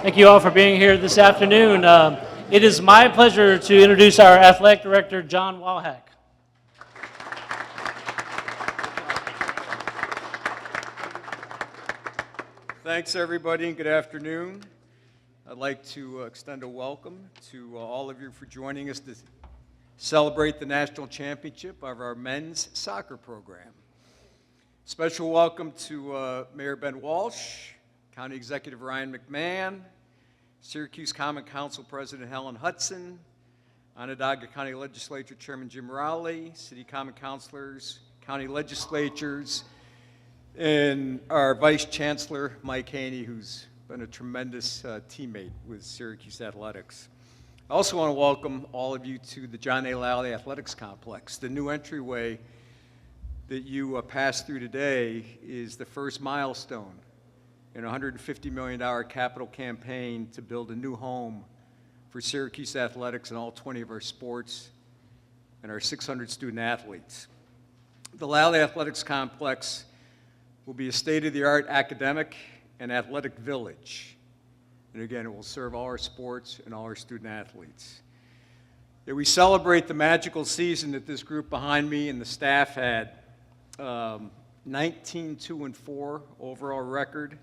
Thank you all for being here this afternoon. It is my pleasure to introduce our athletic director, John Walhack. Thanks, everybody, and good afternoon. I'd like to extend a welcome to all of you for joining us to celebrate the national championship of our men's soccer program. Special welcome to Mayor Ben Walsh, County Executive Ryan McMahon, Syracuse Common Council President Helen Hudson, Onondaga County Legislature Chairman Jim Rowley, City Common Councilors, County Legislatures, and our Vice Chancellor, Mike Haney, who's been a tremendous teammate with Syracuse Athletics. I also want to welcome all of you to the John A. Lally Athletics Complex. The new entryway that you passed through today is the first milestone in a $150 million capital campaign to build a new home for Syracuse Athletics and all 20 of our sports and our 600 student athletes. The Lally Athletics Complex will be a state-of-the-art academic and athletic village. And again, it will serve all our sports and all our student athletes. Yeah, we celebrate the magical season that this group behind me and the staff had. 19-2-4 overall record,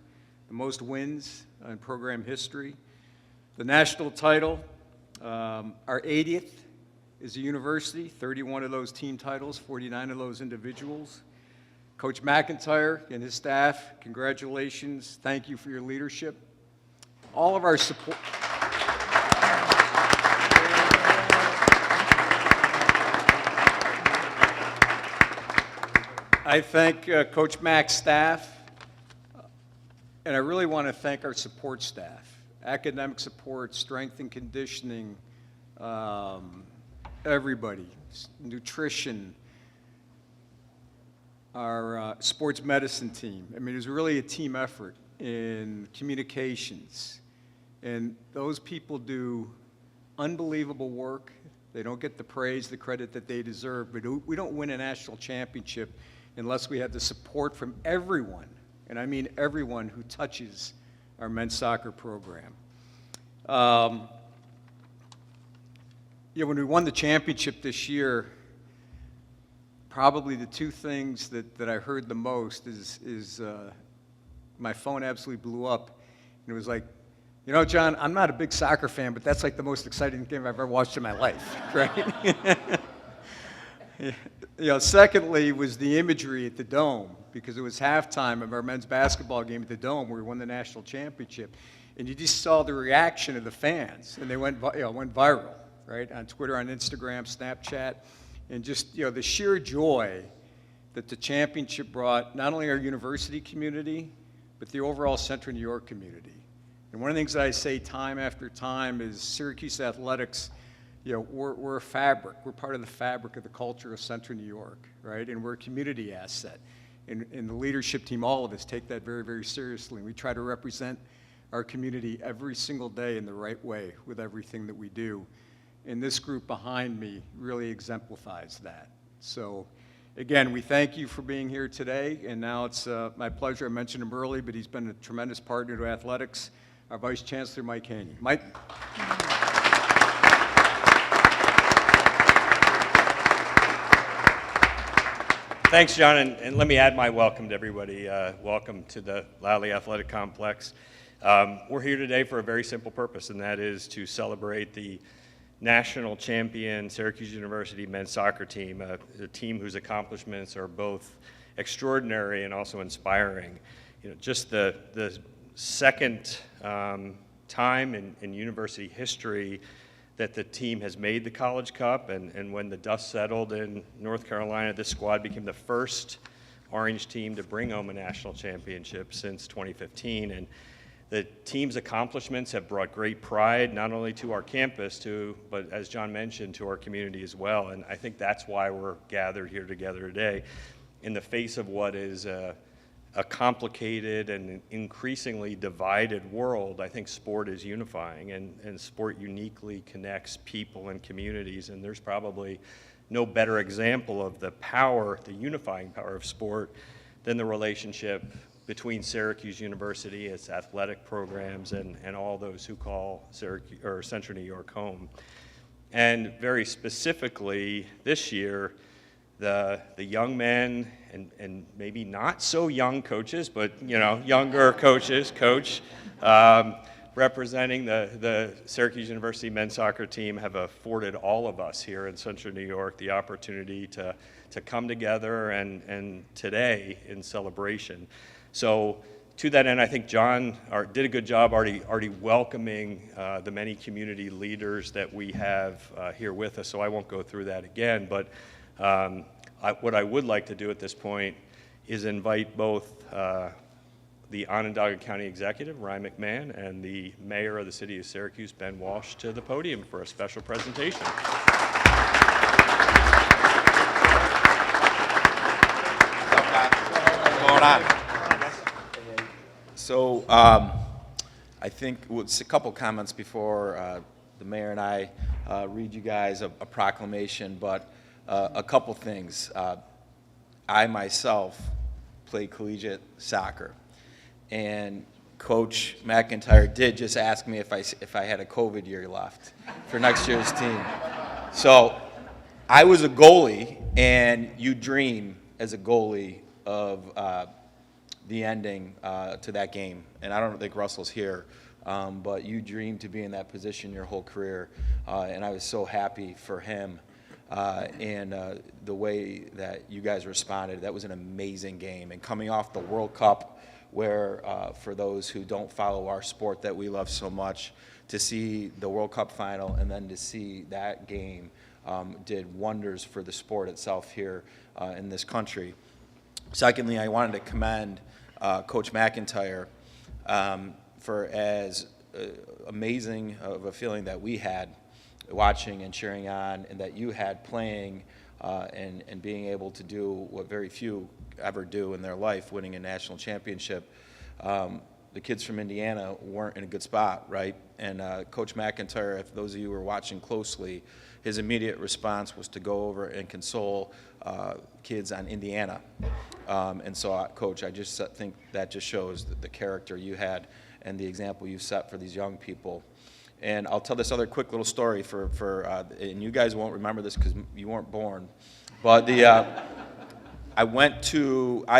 the most wins in program history. The national title, our 80th is a university, 31 of those team titles, 49 of those individuals. Coach McIntyre and his staff, congratulations. Thank you for your leadership. All of our support. I thank Coach Mac's staff, and I really want to thank our support staff, academic support, strength and conditioning, everybody, nutrition, our sports medicine team. I mean, it was really a team effort in communications. And those people do unbelievable work. They don't get the praise, the credit that they deserve, but we don't win a national championship unless we have the support from everyone, and I mean everyone who touches our men's soccer program. When we won the championship this year, probably the two things that I heard the most is my phone absolutely blew up, and it was like, you know, John, I'm not a big soccer fan, but that's like the most exciting game I've ever watched in my life, right? Secondly was the imagery at the Dome, because it was halftime of our men's basketball game at the Dome where we won the national championship. And you just saw the reaction of the fans, and they went viral, right, on Twitter, on Instagram, Snapchat, and just, the sheer joy that the championship brought not only our university community, but the overall Central New York community. And one of the things that I say time after time is Syracuse Athletics, we're a fabric. We're part of the fabric of the culture of Central New York, right? And we're a community asset. And the leadership team, all of us, take that very, very seriously. And we try to represent our community every single day in the right way with everything that we do. And this group behind me really exemplifies that. So, again, we thank you for being here today. And now it's my pleasure. I mentioned him early, but he's been a tremendous partner to athletics. Our Vice Chancellor, Mike Haney. Mike. Thanks, John, and let me add my welcome to everybody. Welcome to the Lally Athletic Complex. We're here today for a very simple purpose, and that is to celebrate the national champion Syracuse University men's soccer team, a team whose accomplishments are both extraordinary and also inspiring. Just the second time in university history that the team has made the College Cup, and when the dust settled in North Carolina, this squad became the first Orange team to bring home a national championship since 2015. And the team's accomplishments have brought great pride, not only to our campus, but as John mentioned, to our community as well. And I think that's why we're gathered here together today. In the face of what is a complicated and increasingly divided world, I think sport is unifying, and sport uniquely connects people and communities, and there's probably no better example of the power, the unifying power of sport, than the relationship between Syracuse University, its athletic programs, and all those who call Syracuse or Central New York home. And very specifically this year, the young men and maybe not so young coaches, but younger coaches, representing the Syracuse University men's soccer team have afforded all of us here in Central New York the opportunity to come together and today in celebration. So to that end, I think John did a good job already welcoming the many community leaders that we have here with us, so I won't go through that again. But what I would like to do at this point is invite both the Onondaga County Executive, Ryan McMahon, and the Mayor of the City of Syracuse, Ben Walsh, to the podium for a special presentation. What's going on? So I think a couple comments before the mayor and I read you guys a proclamation, but a couple things. I myself played collegiate soccer, and Coach McIntyre did just ask me if I had a COVID year left for next year's team. So I was a goalie, and you dream as a goalie of the ending to that game. And I don't think Russell's here, but you dream to be in that position your whole career. And I was so happy for him and the way that you guys responded. That was an amazing game. And coming off the World Cup, where for those who don't follow our sport that we love so much, to see the World Cup final and then to see that game did wonders for the sport itself here in this country. Secondly, I wanted to commend Coach McIntyre for as amazing of a feeling that we had watching and cheering on, and that you had playing and being able to do what very few ever do in their life, winning a national championship. The kids from Indiana weren't in a good spot, right? And Coach McIntyre, if those of you who were watching closely, his immediate response was to go over and console kids on Indiana. And so, Coach, I just think that just shows the character you had and the example you set for these young people. And I'll tell this other quick little story and you guys won't remember this because you weren't born, but I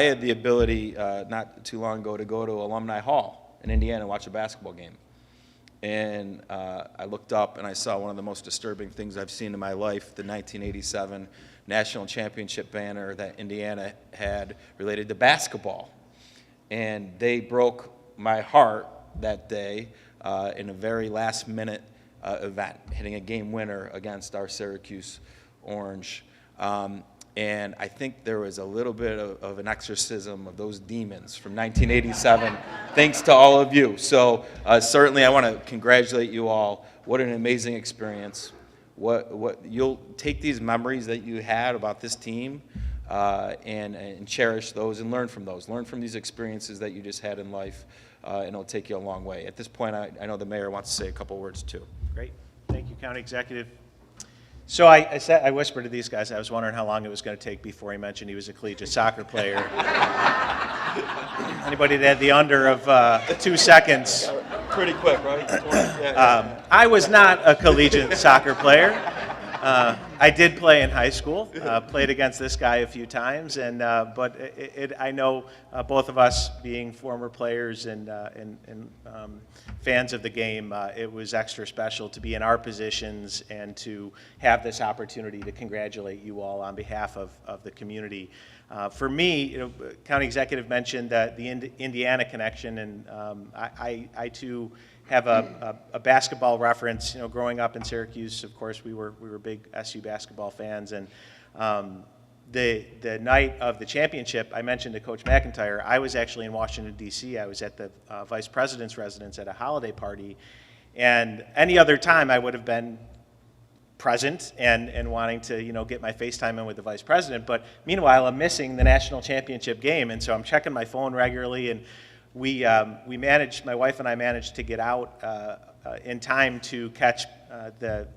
had the ability not too long ago to go to Alumni Hall in Indiana and watch a basketball game. And I looked up and I saw one of the most disturbing things I've seen in my life, the 1987 National Championship banner that Indiana had related to basketball. And they broke my heart that day in a very last-minute event, hitting a game winner against our Syracuse Orange. And I think there was a little bit of an exorcism of those demons from 1987, thanks to all of you. So certainly I want to congratulate you all. What an amazing experience. What you'll take these memories that you had about this team and cherish those and learn from those. Learn from these experiences that you just had in life, and it'll take you a long way. At this point, I know the mayor wants to say a couple words too. Great. Thank you, County Executive. So I whispered to these guys, I was wondering how long it was going to take before he mentioned he was a collegiate soccer player. Anybody that had the under of 2 seconds? Pretty quick, right? I was not a collegiate soccer player. I did play in high school, played against this guy a few times, but I know both of us being former players and fans of the game, it was extra special to be in our positions and to have this opportunity to congratulate you all on behalf of the community. For me, County Executive mentioned the Indiana connection, and I too have a basketball reference. Growing up in Syracuse, of course, we were big SU basketball fans, and the night of the championship, I mentioned to Coach McIntyre, I was actually in Washington, D.C. I was at the Vice President's residence at a holiday party, and any other time I would have been present and wanting to get my FaceTime in with the Vice President, but meanwhile I'm missing the national championship game, and so I'm checking my phone regularly, and my wife and I managed to get out in time to catch the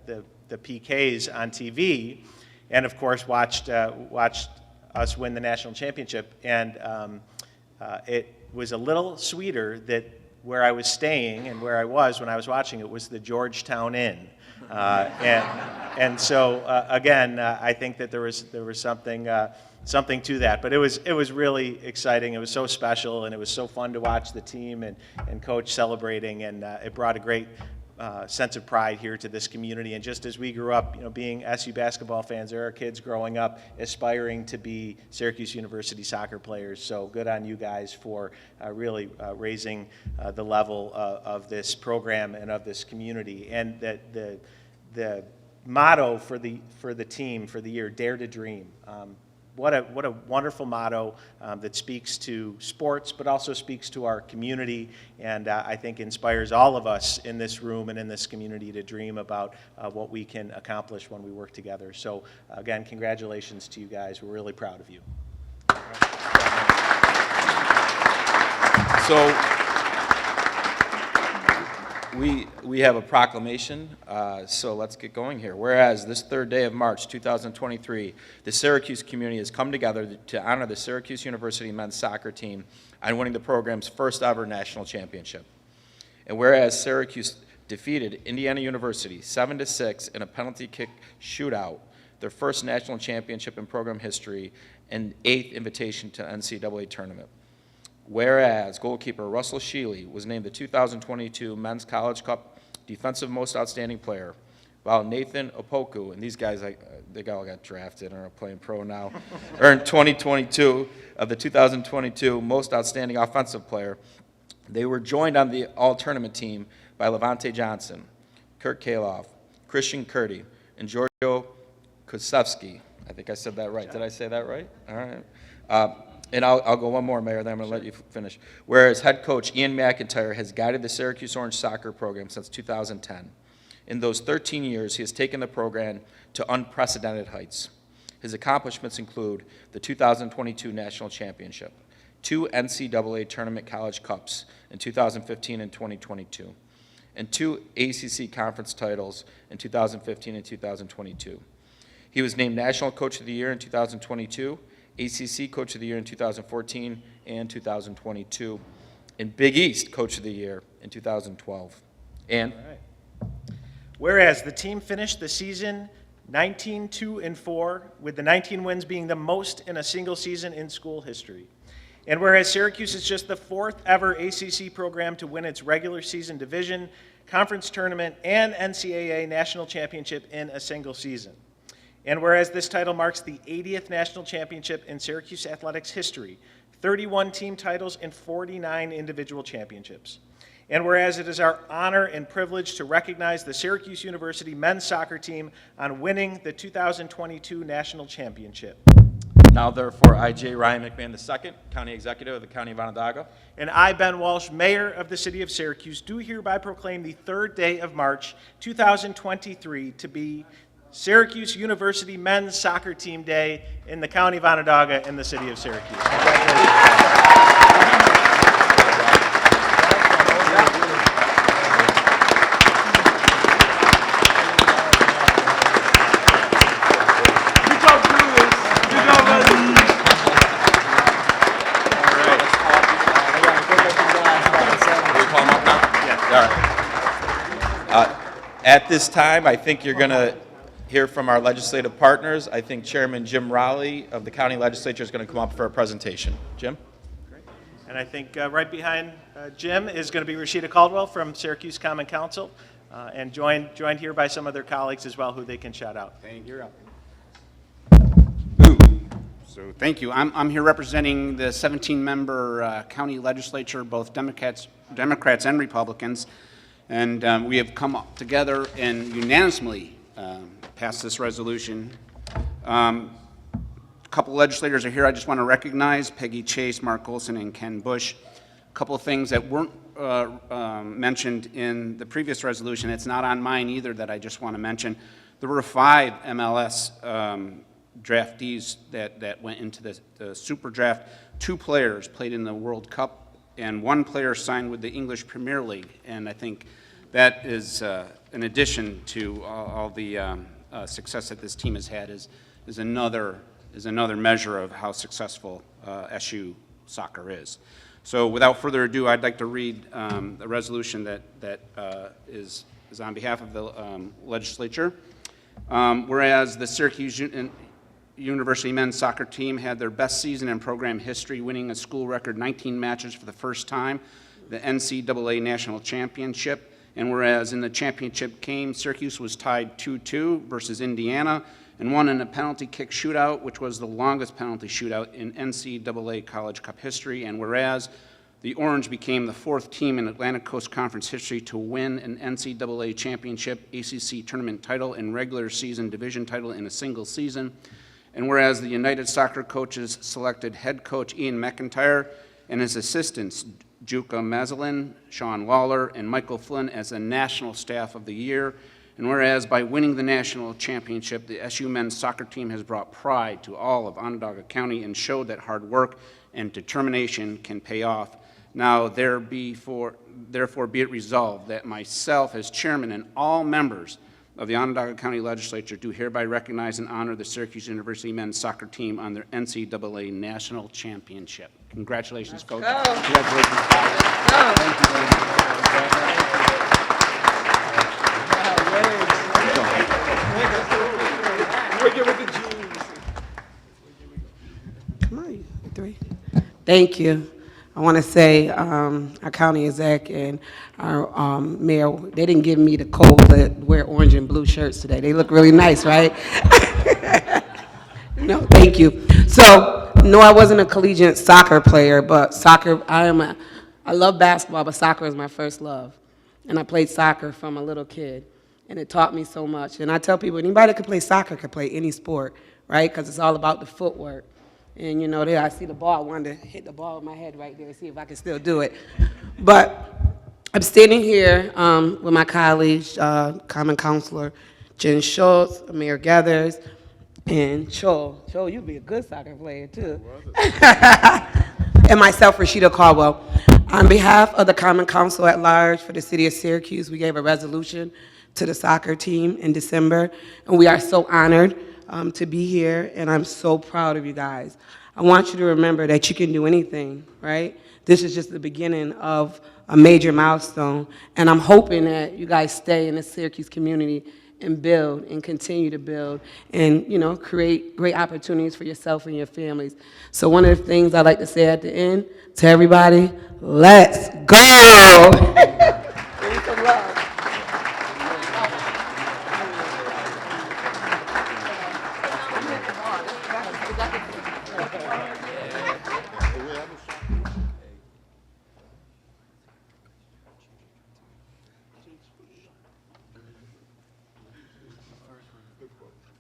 PKs on TV, and of course watched us win the national championship. And was a little sweeter that where I was staying and where I was when I was watching it was the Georgetown Inn. And so again, I think that there was something to that. But it was really exciting. It was so special, and it was so fun to watch the team and coach celebrating, and it brought a great sense of pride here to this community. And just as we grew up, being SU basketball fans, there are kids growing up aspiring to be Syracuse University soccer players. So good on you guys for really raising the level of this program and of this community. And the motto for the team for the year, Dare to Dream. What a wonderful motto that speaks to sports, but also speaks to our community, and I think inspires all of us in this room and in this community to dream about what we can accomplish when we work together. So again, congratulations to you guys. We're really proud of you. So we have a proclamation, so let's get going here. Whereas this third day of March 2023, the Syracuse community has come together to honor the Syracuse University men's soccer team on winning the program's first ever national championship. And whereas Syracuse defeated Indiana University 7-6 in a penalty kick shootout, their first national championship in program history and 8th invitation to NCAA tournament. Whereas goalkeeper Russell Shealy was named the 2022 Men's College Cup Defensive Most Outstanding Player, while Nathan Opoku, and these guys, they all got drafted and are playing pro now, earned 2022 of the 2022 Most Outstanding Offensive Player. They were joined on the all-tournament team by Levante Johnson, Kurt Kaloff, Christian Curdy, and Giorgio Kusevsky. I think I said that right. Did I say that right? All right. And I'll go one more, Mayor, then I'm going to let you finish. Whereas head coach Ian McIntyre has guided the Syracuse Orange soccer program since 2010. In those 13 years, he has taken the program to unprecedented heights. His accomplishments include the 2022 National Championship, 2 NCAA Tournament College Cups in 2015 and 2022, and 2 ACC Conference titles in 2015 and 2022. He was named National Coach of the Year in 2022, ACC Coach of the Year in 2014 and 2022, and Big East Coach of the Year in 2012. And whereas the team finished the season 19-2-4, with the 19 wins being the most in a single season in school history. And whereas Syracuse is just the 4th ever ACC program to win its regular season division, conference tournament, and NCAA national championship in a single season. And whereas this title marks the 80th national championship in Syracuse athletics history, 31 team titles and 49 individual championships. And whereas it is our honor and privilege to recognize the Syracuse University men's soccer team on winning the 2022 national championship. now therefore I, J. Ryan McMahon II, County Executive of the County of Onondaga, And I, Ben Walsh, Mayor of the City of Syracuse, do hereby proclaim the third day of March 2023 to be Syracuse University Men's Soccer Team Day in the County of Onondaga and the City of Syracuse. Congratulations. At this time, I think you're going to hear from our legislative partners. I think Chairman Jim Rowley of the County Legislature is going to come up for a presentation. Jim? Great. And I think right behind Jim is going to be Rashida Caldwell from Syracuse Common Council, and joined here by some of their colleagues as well who they can shout out. Thank you. So thank you. I'm here representing the 17-member county legislature, both Democrats and Republicans. And we have come up together and unanimously passed this resolution. A couple legislators are here I just want to recognize: Peggy Chase, Mark Olson, and Ken Bush. A couple of things that weren't mentioned in the previous resolution. It's not on mine either that I just want to mention. There were 5 MLS draftees that went into the Super Draft. 2 players played in the World Cup, and 1 player signed with the English Premier League. And I think that is, in addition to all the success that this team has had, is another measure of how successful SU soccer is. So without further ado, I'd like to read the resolution that is on behalf of the legislature. Whereas the Syracuse University men's soccer team had their best season in program history, winning a school record 19 matches for the first time, the NCAA National Championship. And whereas in the championship game, Syracuse was tied 2-2 versus Indiana and won in a penalty kick shootout, which was the longest penalty shootout in NCAA College Cup history. And whereas the Orange became the 4th team in Atlantic Coast Conference history to win an NCAA Championship, ACC tournament title, and regular season division title in a single season. And whereas the United Soccer coaches selected head coach Ian McIntyre and his assistants, Juka Mazelin, Sean Waller, and Michael Flynn as the National Staff of the Year. And whereas by winning the national championship, the SU men's soccer team has brought pride to all of Onondaga County and showed that hard work and determination can pay off. Now, therefore be it resolved that myself as chairman and all members of the Onondaga County Legislature do hereby recognize and honor the Syracuse University men's soccer team on their NCAA National Championship. Congratulations, Coach. Congratulations, guys. Thank you very much. Come on, 3. Thank you. I want to say our county exec and our mayor, they didn't give me the cold to wear orange and blue shirts today. They look really nice, right? No, thank you. So, no, I wasn't a collegiate soccer player, but soccer, I love basketball, but soccer is my first love. And I played soccer from a little kid, and it taught me so much. And I tell people, anybody that can play soccer can play any sport, right? Because it's all about the footwork. And, you know, there I see the ball. I wanted to hit the ball with my head right there and see if I can still do it. But I'm standing here with my colleagues, Common Counselor Jen Schultz, Mayor Gathers, and Cho. Cho, you'd be a good soccer player, too. And myself, Rashida Caldwell. On behalf of the Common Council at large for the city of Syracuse, we gave a resolution to the soccer team in December, and we are so honored to be here, and I'm so proud of you guys. I want you to remember that you can do anything, right? This is just the beginning of a major milestone, and I'm hoping that you guys stay in the Syracuse community and build and continue to build and, you know, create great opportunities for yourself and your families. So one of the things I like to say at the end to everybody, let's go! Give me some love.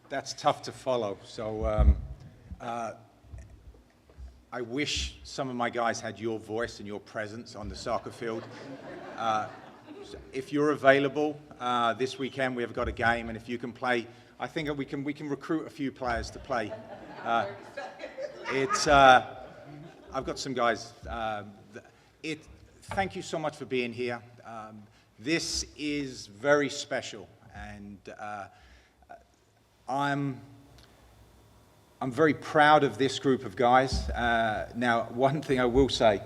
That's tough to follow. So I wish some of my guys had your voice and your presence on the soccer field. So if you're available this weekend, we have got a game, and if you can play, I think that we can recruit a few players to play. I've got some guys. Thank you so much for being here. This is very special, and I'm very proud of this group of guys. Now, one thing I will say,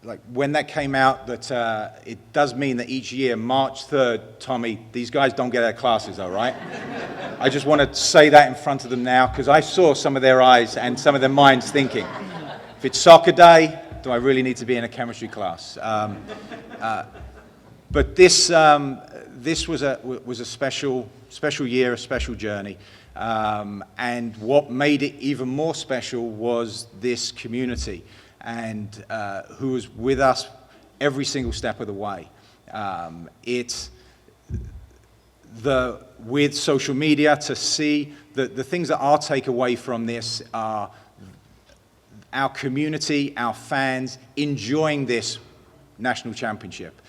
like when that came out, that it does mean that each year, March 3rd, Tommy, these guys don't get out of classes, all right? I just want to say that in front of them now, because I saw some of their eyes and some of their minds thinking, if it's soccer day, do I really need to be in a chemistry class? But this was a special year, a special journey. And what made it even more special was this community, and who was with us every single step of the way. With social media, to see the things that I'll take away from this are our community, our fans enjoying this national championship.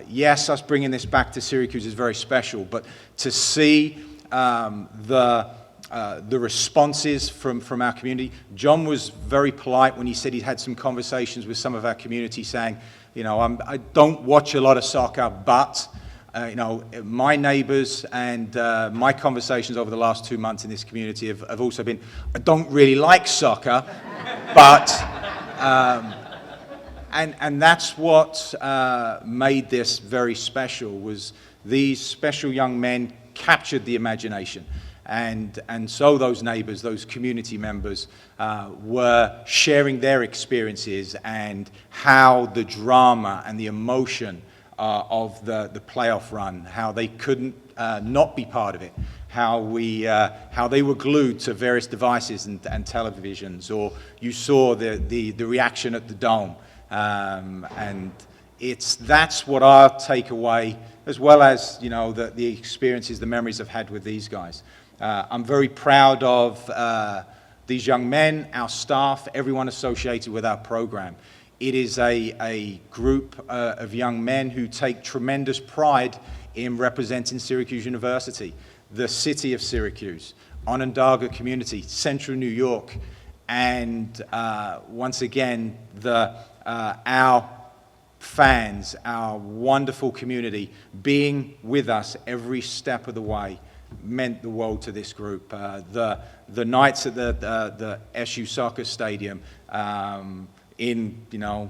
Yes, us bringing this back to Syracuse is very special, but to see the responses from our community. John was very polite when he said he had some conversations with some of our community saying, you know, I don't watch a lot of soccer, but you know, my neighbors and my conversations over the last 2 months in this community have also been, I don't really like soccer, but And that's what made this very special, was these special young men captured the imagination. And so those neighbors, those community members, were sharing their experiences and how the drama and the emotion of the playoff run, how they couldn't not be part of it, how they were glued to various devices and televisions, or you saw the reaction at the Dome. And that's what I'll take away, as well as, you know, the experiences, the memories I've had with these guys. I'm very proud of these young men, our staff, everyone associated with our program. It is a group of young men who take tremendous pride in representing Syracuse University, the city of Syracuse, Onondaga community, central New York, and once again, our fans, our wonderful community, being with us every step of the way meant the world to this group. The nights at the SU soccer stadium in, you know,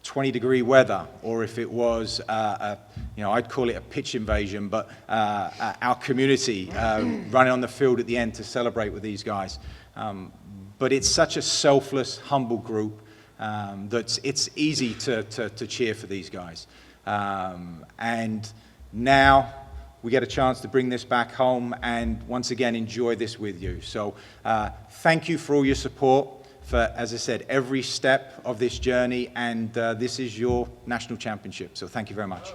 20-degree weather, or if it was, you know, I'd call it a pitch invasion, but our community running on the field at the end to celebrate with these guys. But it's such a selfless, humble group that it's easy to cheer for these guys. And now we get a chance to bring this back home and once again enjoy this with you. So thank you for all your support, for, as I said, every step of this journey, and this is your national championship. So thank you very much.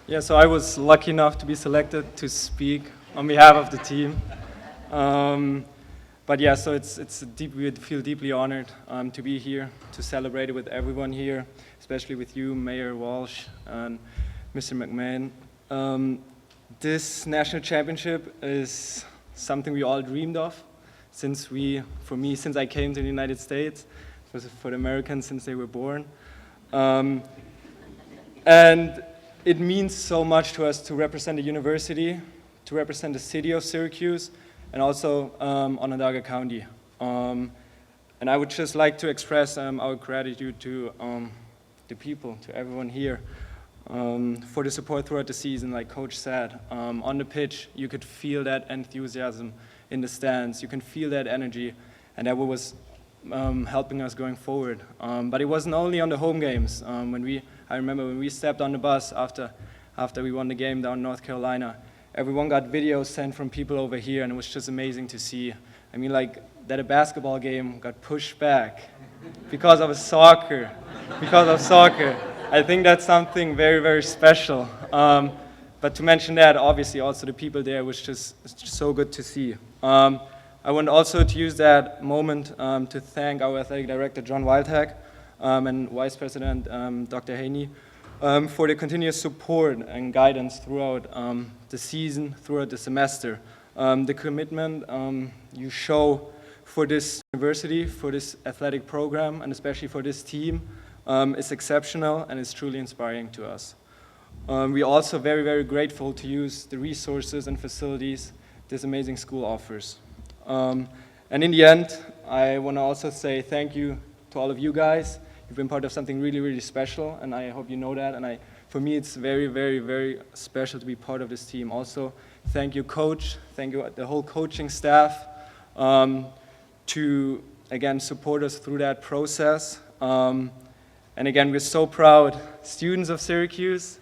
Yeah, so I was lucky enough to be selected to speak on behalf of the team. But yeah, so we feel deeply honored to be here, to celebrate it with everyone here, especially with you, Mayor Walsh and Mr. McMahon. This national championship is something we all dreamed of since I came to the United States, for the Americans since they were born. And it means so much to us to represent the university, to represent the city of Syracuse, and also Onondaga County. And I would just like to express our gratitude to the people, to everyone here, for the support throughout the season. Like Coach said, on the pitch, you could feel that enthusiasm in the stands. You can feel that energy, and that was helping us going forward. But it wasn't only on the home games. I remember when we stepped on the bus after we won the game down in North Carolina, everyone got videos sent from people over here, and it was just amazing to see. I mean, like, that a basketball game got pushed back because of soccer. I think that's something very, very special. But to mention that, obviously, also the people there was just so good to see. I want also to use that moment to thank our athletic director, John Wildhack, and Vice President Dr. Haney, for the continuous support and guidance throughout the season, throughout the semester. The commitment you show for this university, for this athletic program, and especially for this team is exceptional and is truly inspiring to us. We're also very, very grateful to use the resources and facilities this amazing school offers. And in the end, I want to also say thank you to all of you guys. You've been part of something really, really special, and I hope you know that. And for me, it's very, very, very special to be part of this team. Also, thank you, Coach. Thank you, the whole coaching staff, to, again, support us through that process. And again, we're so proud, students of Syracuse,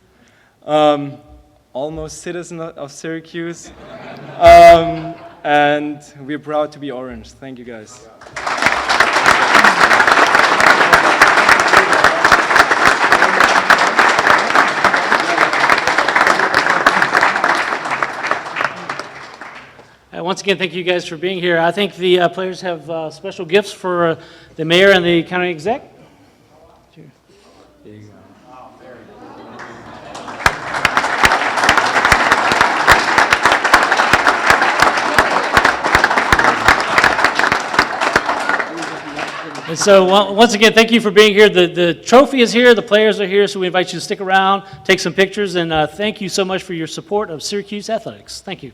almost citizens of Syracuse, and we're proud to be Orange. Thank you, guys. Once again, thank you guys for being here. I think the players have special gifts for the mayor and the county exec. Sure. There you go. And so, once again, thank you for being here. The trophy is here, the players are here, so we invite you to stick around, take some pictures, and thank you so much for your support of Syracuse athletics. Thank you.